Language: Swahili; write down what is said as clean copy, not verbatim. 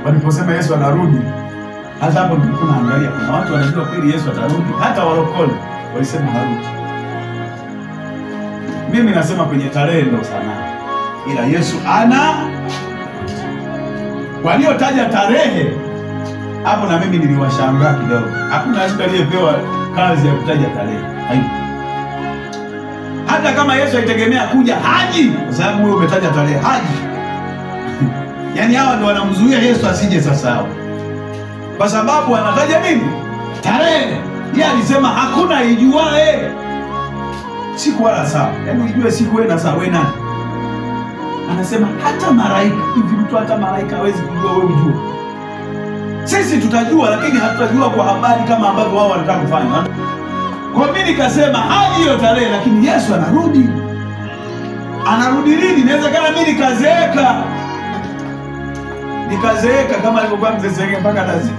waliposema Yesu anarudi, hata hapo ndipo tunaangalia kuna watu wanajua kweli Yesu atarudi, hata walokole walisema harudi. Mimi nasema kwenye tarehe ndio sana, ila Yesu ana waliotaja tarehe hapo, na mimi niliwashangaa kidogo. Hakuna mtu aliyepewa kazi ya kutaja tarehe. Hata kama Yesu alitegemea kuja haji, kwa sababu wewe umetaja tarehe haji. Yaani hawa ndio wanamzuia Yesu asije sasa hapo, kwa sababu anataja nini? Tarehe. Yeye alisema hakuna ijuae siku wala saa. Yaani ujue siku wewe na saa wewe nani? Anasema hata malaika. Hivi mtu hata malaika hawezi kujua, wewe ujue? Sisi tutajua, lakini hatutajua kwa habari kama ambavyo wao wanataka kufanya. Kwa mimi nikasema haji hiyo tarehe, lakini Yesu anarudi. Anarudi lini? Naweza kama mimi nikazeeka kama alivyokuwa mzee Senge mpaka nazika.